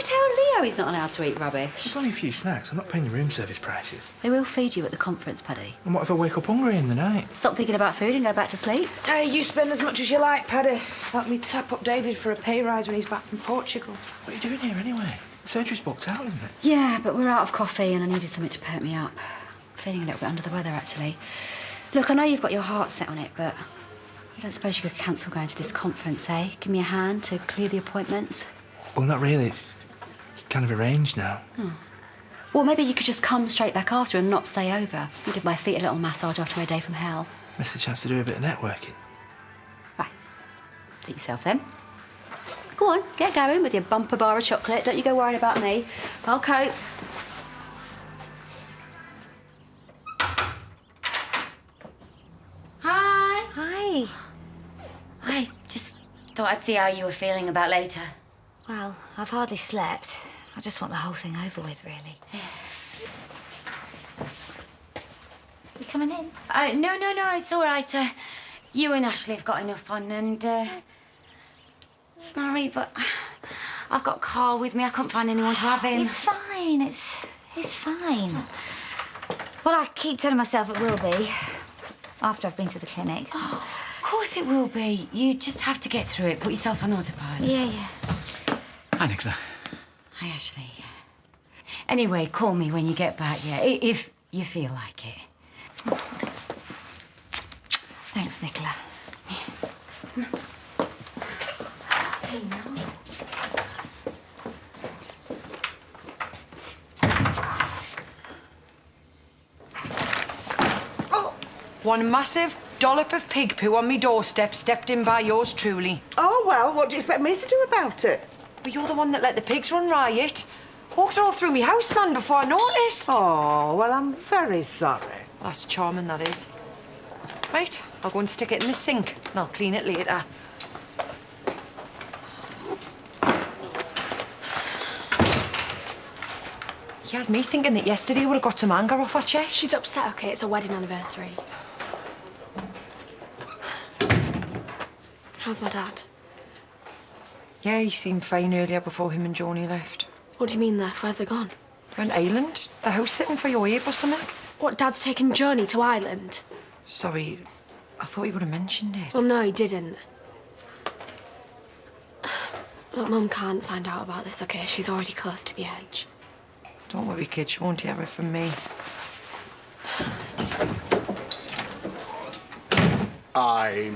tell Leo he's not allowed to eat rubbish? It's only a few snacks. I'm not paying the room service prices. They will feed you at the conference, Paddy. And what if I wake up hungry in the night? Stop thinking about food and go back to sleep. Hey, you spend as much as you like, Paddy. Let me tap up David for a pay rise when he's back from Portugal. What are you doing here anyway? The surgery's booked out, isn't it? Yeah, but we're out of coffee and I needed something to perk me up. Feeling a little bit under the weather, actually. Look, I know you've got your heart set on it, but you don't suppose you could cancel going to this conference, eh? Give me a hand to clear the appointments? Well, not really. It's kind of arranged now. Oh. Well, maybe you could just come straight back after and not stay over. I'll give my feet a little massage after a day from hell. Missed the chance to do a bit of networking. Right. Suit yourself, then. Go on, get going with your bumper bar of chocolate. Don't you go worrying about me. I'll cope. Hi. Hi. I just thought I'd see how you were feeling about later. Well, I've hardly slept. I just want the whole thing over with, really. You coming in? No, it's all right. You and Ashley have got enough on, and sorry, but I've got Carl with me. I couldn't find anyone to have him. It's fine. It's fine. Well, I keep telling myself it will be after I've been to the clinic. Oh, of course it will be. You just have to get through it. Put yourself on autopilot. Yeah. Hi, Nicola. Hi, Ashley. Anyway, call me when you get back, yeah, if you feel like it. Thanks, Nicola. Oh, one massive dollop of pig poo on me doorstep, stepped in by yours truly. Oh, well, what do you expect me to do about it? But you're the one that let the pigs run riot. Walked all through me house, man, before I noticed. Oh, well, I'm very sorry. That's charming, that is. Right, I'll go and stick it in the sink, and I'll clean it later. He has me thinking that yesterday would have got some anger off her chest. She's upset, OK? It's a wedding anniversary. How's my dad? Yeah, he seemed fine earlier before him and Joni left. What do you mean, where have they gone? Went Ireland. The house sitting for your ape or something. What, Dad's taken Journey to Ireland? Sorry, I thought he would have mentioned it. Well, no, he didn't. Look, Mum can't find out about this, OK? She's already close to the edge. Don't worry, kid, she won't hear it from me. I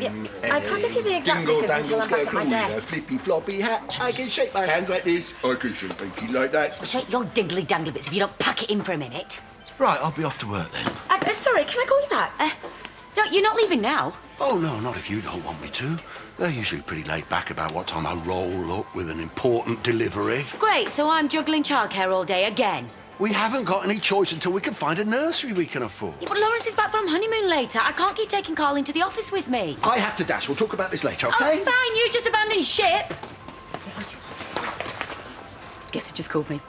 can't give you the exact dingle figures until dangle I'm back at my scarecrow with a desk. flippy floppy hat. I can shake my hands like this. I can shake my hands like that. Shake your diddly dangly bits if you don't pack it in for a minute. Right, I'll be off to work then. Sorry, can I call you back? No, you're not leaving now. Oh, no, not if you don't want me to. They're usually pretty laid back about what time I roll up with an important delivery. Great, so I'm juggling childcare all day again. We haven't got any choice until we can find a nursery we can afford. Yeah, but Lawrence is back from honeymoon later. I can't keep taking Carl into the office with me. I have to dash. We'll talk about this later, OK? Oh, fine, you just abandoned ship. Guess he just called me.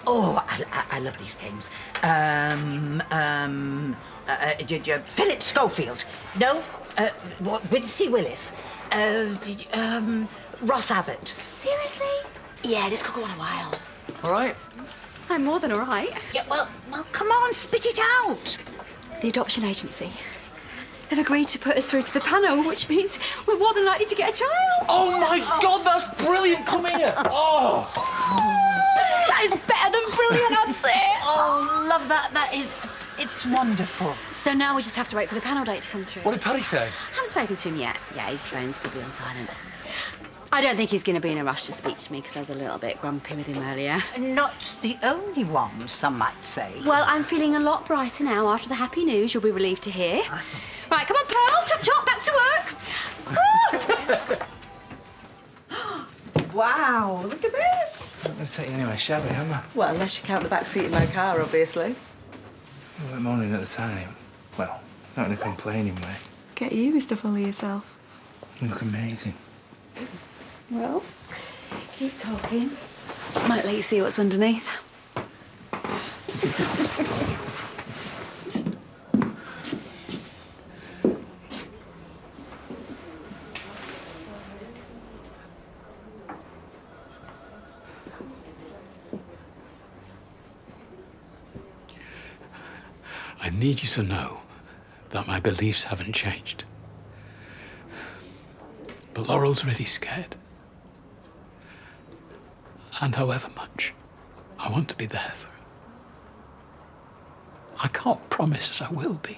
Oh, I love these names. Philip Schofield. No, Quincy Willis. Ross Abbott. Seriously? Yeah, this could go on a while. All right. I'm more than all right. Yeah, well, come on, spit it out. The adoption agency. They've agreed to put us through to the panel, which means we're more than likely to get a child. Oh, my God, that's brilliant. Come here. Oh. That is better than brilliant, I'd say. Oh, love that. It's wonderful. So now we just have to wait for the panel date to come through. What did Paddy say? I haven't spoken to him yet. Yeah, his phone's probably on silent. I don't think he's going to be in a rush to speak to me because I was a little bit grumpy with him earlier. Not the only one, some might say. Well, I'm feeling a lot brighter now after the happy news you'll be relieved to hear. Right, come on, Pearl. Chop, chop, back to work. Wow, look at this. I'm going to take you anywhere, shall we, am I? Well, unless you count the back seat of my car, obviously. We weren't moaning at the time. Well, not in a complaining way. Get you, Mr. Fully yourself. You look amazing. Well, keep talking. Might let you see what's underneath. need you to know that my beliefs haven't changed. But Laurel's really scared. And however much I want to be there for her, I can't promise I will be.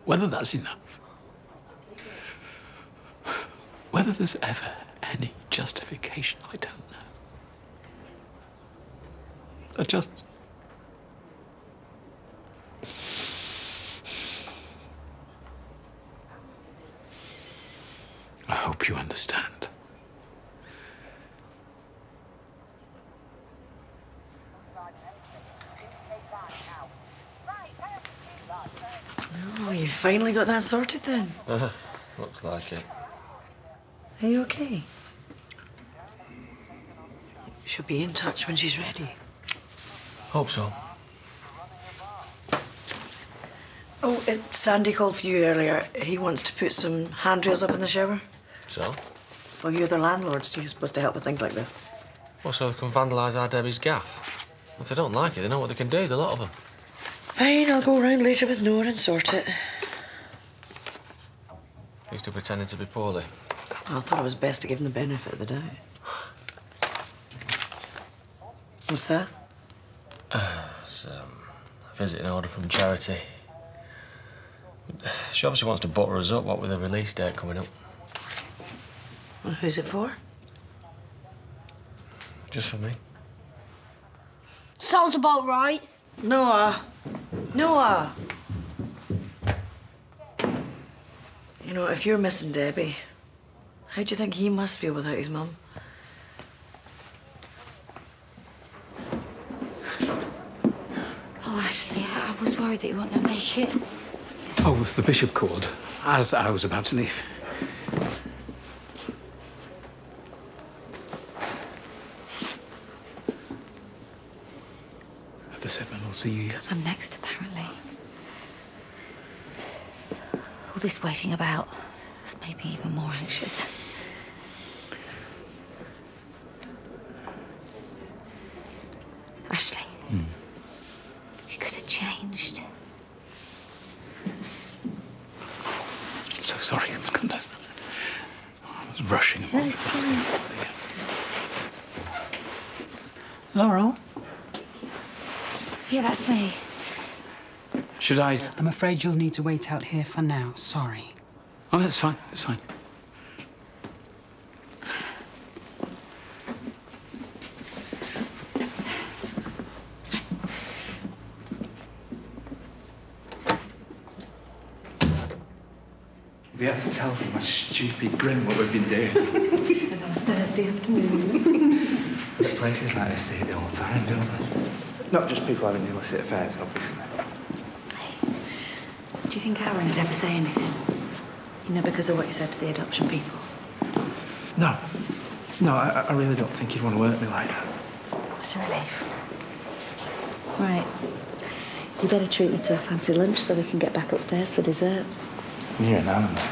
Whether that's enough, whether there's ever any justification, I don't know. I hope you understand. Oh, you finally got that sorted then. Looks like it. Are you okay? She'll be in touch when she's ready. Hope so. Oh, Sandy called for you earlier. He wants to put some handrails up in the shower. So? Well, you're the landlord, so you're supposed to help with things like this. Well, so they can vandalise our Debbie's gaff. If they don't like it, they know what they can do, the lot of them. Fine, I'll go round later with Nora and sort it. He's still pretending to be poorly. I thought it was best to give him the benefit of the doubt. What's that? It's a visiting order from Charity. She obviously wants to butter us up, what with a release date coming up. Well, who's it for? Just for me. Sounds about right. Noah! Noah! You know, if you're missing Debbie, how do you think he must feel without his mum? Oh, Ashley, I was worried that you weren't going to make it. Oh, the bishop called as I was about to leave. They said we'll see you yet. I'm next, apparently. All this waiting about has made me even more anxious. Ashley, you could have changed. So sorry, I was rushing. No, it's fine. Laurel? Yeah, that's me. Should I? I'm afraid you'll need to wait out here for now. Sorry. Oh, that's fine. That's fine. We have to tell them my stupid grin what we've been doing. Thursday afternoon. Places like this see it all the time, don't they? Not just people having illicit affairs, obviously. Do you think Aaron would ever say anything? You know, because of what he said to the adoption people? No. No, I really don't think he'd want to hurt me like that. That's a relief. Right. You better treat me to a fancy lunch so we can get back upstairs for dessert. You're an animal.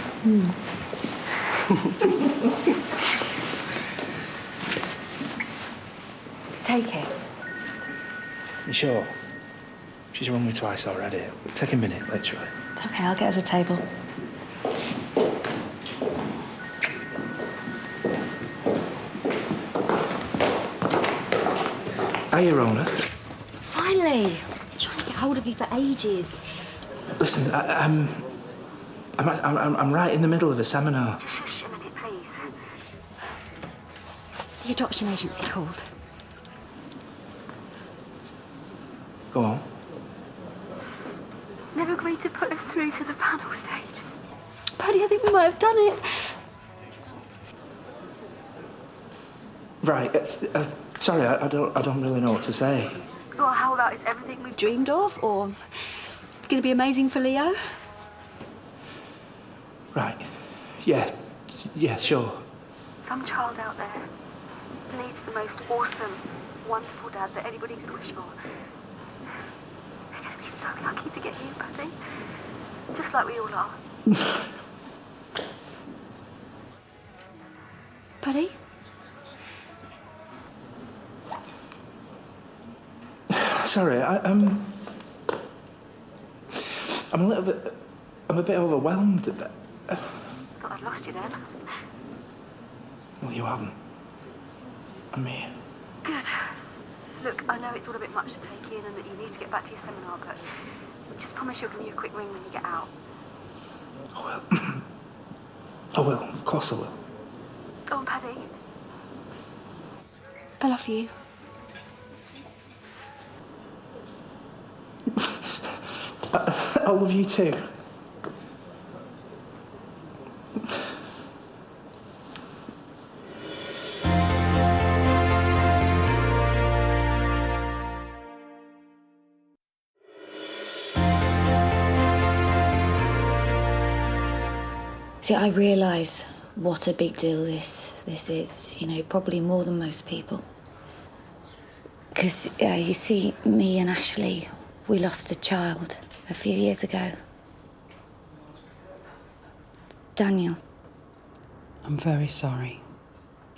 Take it. You sure? She's rung me twice already. It'll take a minute, literally. It's okay, I'll get us a table. Hiya, Rona. Finally! I'm trying to get hold of you for ages. Listen, I'm right in the middle of a seminar. Shush a minute, please. The adoption agency called. Go on. Never agreed to put us through to the panel stage. Paddy, I think we might have done it. Right. Sorry, I don't really know what to say. Well, how about it's everything we've dreamed of, or it's going to be amazing for Leo? Right. Yeah. Yeah, sure. Some child out there needs the most awesome, wonderful dad that anybody could wish for. They're going to be so lucky to get you, Paddy. Just like we all are. Paddy? Sorry, I'm a bit overwhelmed. Thought I'd lost you then. Well, you haven't. I'm here. Good. Look, I know it's all a bit much to take in and that you need to get back to your seminar, but just promise you'll give me a quick ring when you get out. I will. I will. Of course I will. Go on, Paddy. I love you. I love you too. See, I realise what a big deal this is, you know, probably more than most people. Because, you see, me and Ashley, we lost a child a few years ago. Daniel. I'm very sorry.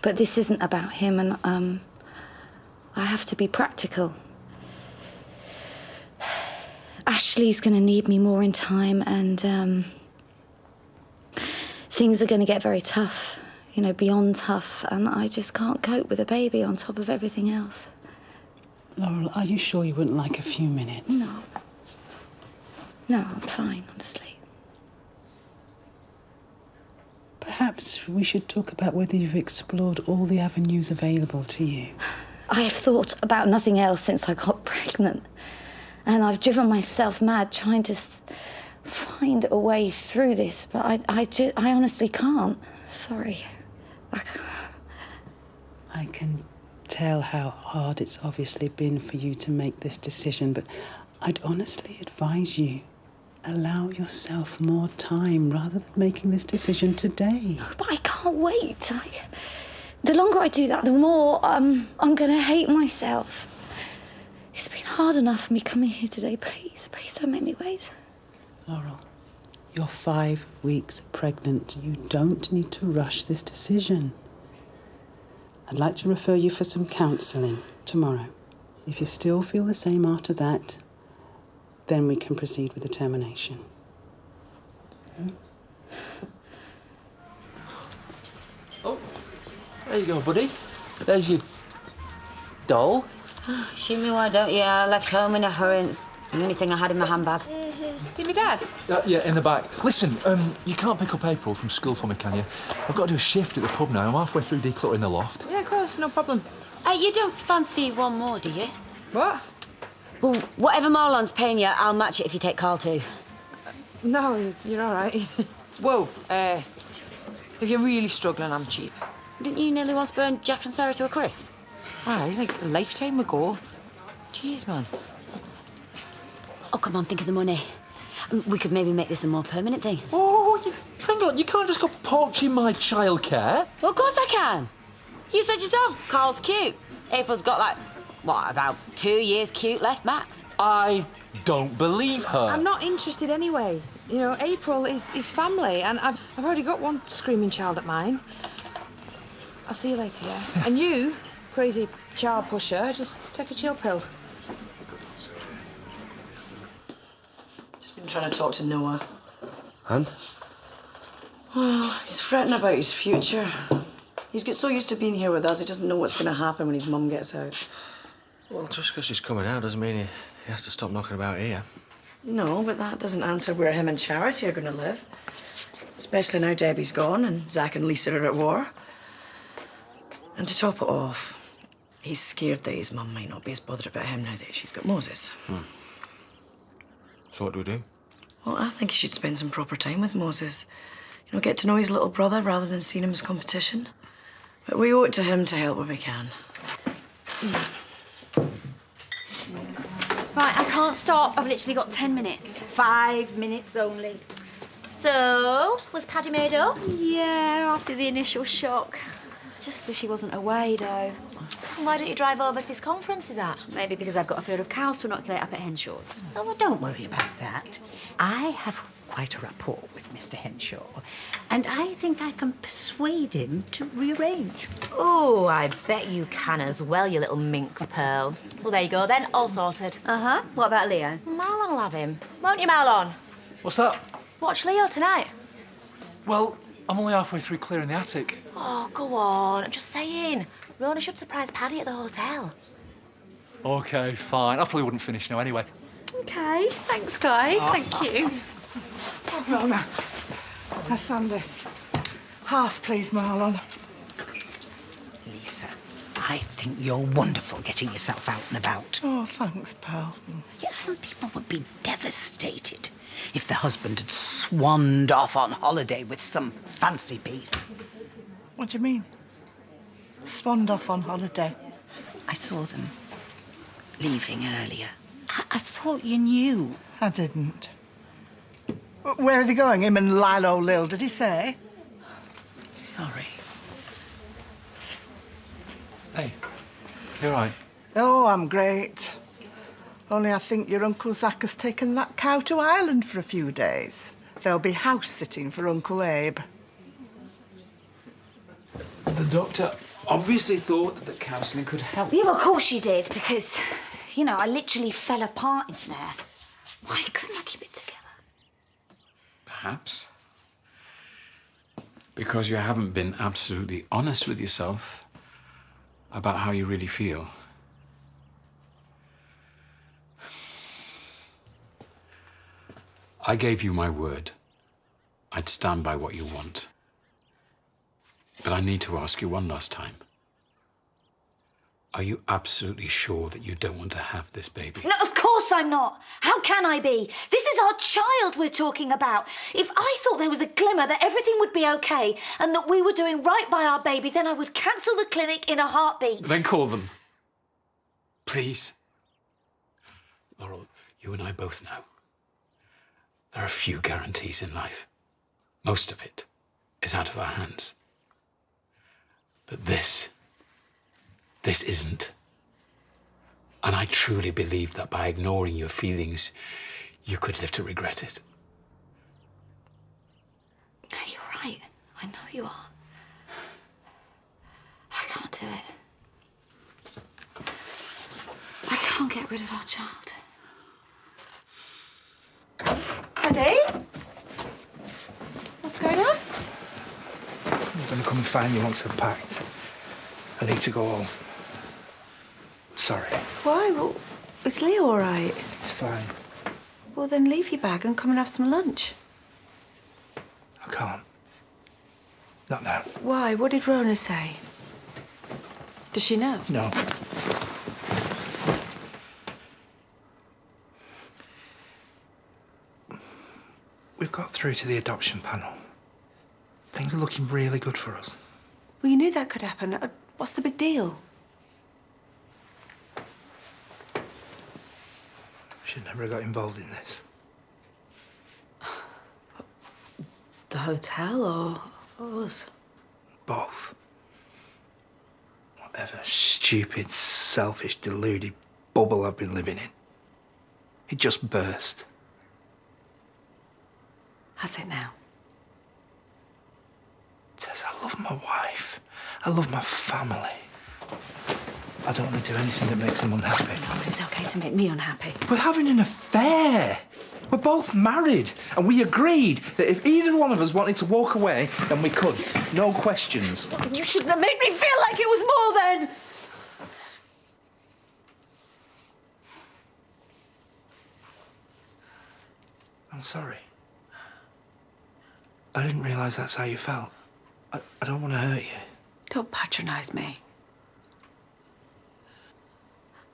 But this isn't about him, and, I have to be practical. Ashley's going to need me more in time, and, things are going to get very tough, you know, beyond tough, and I just can't cope with a baby on top of everything else. Laurel, are you sure you wouldn't like a few minutes? No. No, I'm fine, honestly. Perhaps we should talk about whether you've explored all the avenues available to you. I have thought about nothing else since I got pregnant, and I've driven myself mad trying to find a way through this, but I honestly can't. Sorry. I can tell how hard it's obviously been for you to make this decision, but I'd honestly advise you, allow yourself more time rather than making this decision today. But I can't wait. The longer I do that, the more I'm going to hate myself. It's been hard enough for me coming here today. Please don't make me wait. Laurel, you're 5 weeks pregnant. You don't need to rush this decision. I'd like to refer you for some counselling tomorrow. If you still feel the same after that, then we can proceed with the termination. Oh, there you go, buddy. There's your doll. Shimmy, why don't you? I left home in a hurry. It's the only thing I had in my handbag. See me, Dad? Yeah, in the back. Listen, you can't pick up April from school for me, can you? I've got to do a shift at the pub now. I'm halfway through decluttering the loft. Yeah, of course, no problem. You don't fancy one more, do you? What? Well, whatever Marlon's paying you, I'll match it if you take Carl too. No, you're all right. Whoa, if you're really struggling, I'm cheap. Didn't you nearly once burn Jack and Sarah to a crisp? Aye, like a lifetime ago. Jeez, man. Oh, come on, think of the money. We could maybe make this a more permanent thing. Oh, hang on, you can't just go poaching my childcare. Well, of course I can. You said yourself, Carl's cute. April's got, like, what, about 2 years cute left, max? I don't believe her. I'm not interested anyway. You know, April is family, and I've already got one screaming child at mine. I'll see you later, yeah? And you, crazy child pusher, just take a chill pill. Just been trying to talk to Noah. And? Well, he's fretting about his future. He's got so used to being here with us, he doesn't know what's going to happen when his mum gets out. Well, just because she's coming out doesn't mean he has to stop knocking about here. No, but that doesn't answer where him and Charity are going to live. Especially now Debbie's gone and Zach and Lisa are at war. And to top it off, he's scared that his mum might not be as bothered about him now that she's got Moses. So what do we do? Well, I think he should spend some proper time with Moses. You know, get to know his little brother rather than seeing him as competition. But we owe it to him to help where we can. Right, I can't stop. I've literally got 10 minutes. 5 minutes only. So, was Paddy made up? Yeah, after the initial shock. I just wish he wasn't away, though. Why don't you drive over to this conference he's at? Maybe because I've got a field of cows to inoculate up at Henshaw's. Oh, well, don't worry about that. I have quite a rapport with Mr. Henshaw, and I think I can persuade him to rearrange. Oh, I bet you can as well, you little minx, Pearl. Well, there you go then, all sorted. Uh-huh. What about Leo? Marlon will have him. Won't you, Marlon? What's that? Watch Leo tonight. Well, I'm only halfway through clearing the attic. Oh, go on. I'm just saying. Rona should surprise Paddy at the hotel. OK, fine. I probably wouldn't finish now anyway. Okay, thanks, guys. Thank you. Oh, Rona. That's Sandy. Half, please, Marlon. Lisa, I think you're wonderful getting yourself out and about. Oh, thanks, Pearl. Yet some people would be devastated if their husband had swanned off on holiday with some fancy piece. What do you mean? Swanned off on holiday? I saw them leaving earlier. I thought you knew. I didn't. Where are they going? Him and Lilo Lil, did he say? Sorry. Hey, you all right? Oh, I'm great. Only I think your Uncle Zach has taken that cow to Ireland for a few days. They'll be house-sitting for Uncle Abe. The doctor obviously thought that counselling could help. Yeah, well, of course she did, because, you know, I literally fell apart in there. Why couldn't I keep it together? Perhaps. Because you haven't been absolutely honest with yourself about how you really feel. I gave you my word. I'd stand by what you want. But I need to ask you one last time. Are you absolutely sure that you don't want to have this baby? No, of course I'm not. How can I be? This is our child we're talking about. If I thought there was a glimmer that everything would be okay and that we were doing right by our baby, then I would cancel the clinic in a heartbeat. Then call them. Please. Laurel, you and I both know. There are few guarantees in life. Most of it is out of our hands. But this isn't. And I truly believe that by ignoring your feelings, you could live to regret it. You're right. I know you are. I can't do it. I can't get rid of our child. Paddy? What's going on? I'm going to come and find you once I've packed. I need to go home. Sorry. Why? Well, is Leo all right? It's fine. Well, then leave your bag and come and have some lunch. I can't. Not now. Why? What did Rona say? Does she know? No. We've got through to the adoption panel. Things are looking really good for us. Well, you knew that could happen. What's the big deal? Should never have got involved in this. The hotel or us? Both. Whatever stupid, selfish, deluded bubble I've been living in. It just burst. Has it now? Tess, I love my wife. I love my family. I don't want to do anything that makes them unhappy. No, but it's okay to make me unhappy. We're having an affair. We're both married, and we agreed that if either one of us wanted to walk away, then we could. No questions. You shouldn't have made me feel like it was more then. I'm sorry. I didn't realise that's how you felt. I don't want to hurt you. Don't patronise me.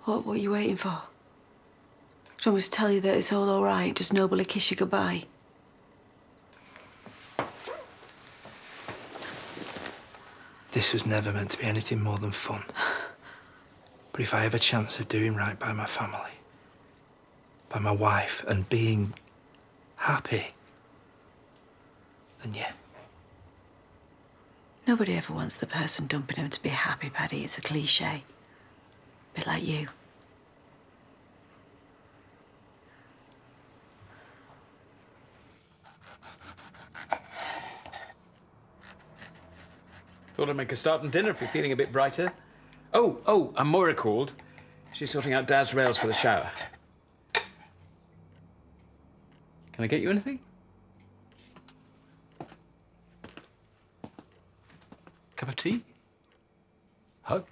What are you waiting for? Do you want me to tell you that it's all right, just nobly kiss you goodbye? This was never meant to be anything more than fun. But if I have a chance of doing right by my family, by my wife, and being happy, then yeah. Nobody ever wants the person dumping him to be happy, Paddy. It's a cliche. A bit like you. Thought I'd make a start on dinner if you're feeling a bit brighter. Oh, and Moira called. She's sorting out Dad's rails for the shower. Can I get you anything? Cup of tea? Hug?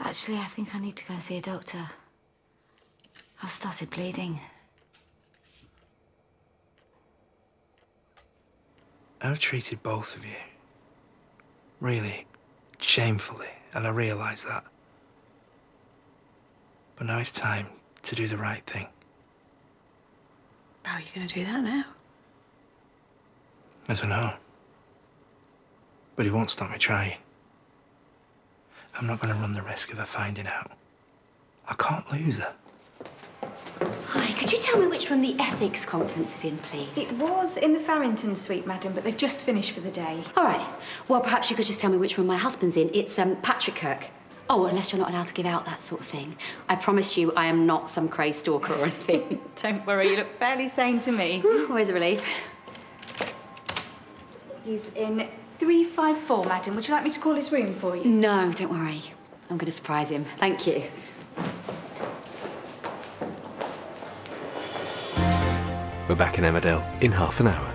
Actually, I think I need to go and see a doctor. I've started bleeding. I've treated both of you really shamefully, and I realise that. But now it's time to do the right thing. How are you going to do that now? I don't know. But he won't stop me trying. I'm not going to run the risk of her finding out. I can't lose her. Hi, could you tell me which room the ethics conference is in, please? It was in the Farrington suite, madam, but they've just finished for the day. All right. Well, perhaps you could just tell me which room my husband's in. It's Patrick Kirk. Oh, unless you're not allowed to give out that sort of thing. I promise you I am not some crazed stalker or anything. Don't worry, you look fairly sane to me. Always a relief. He's in 354, madam. Would you like me to call his room for you? No, don't worry. I'm going to surprise him. Thank you. We're back in Emmerdale in half an hour.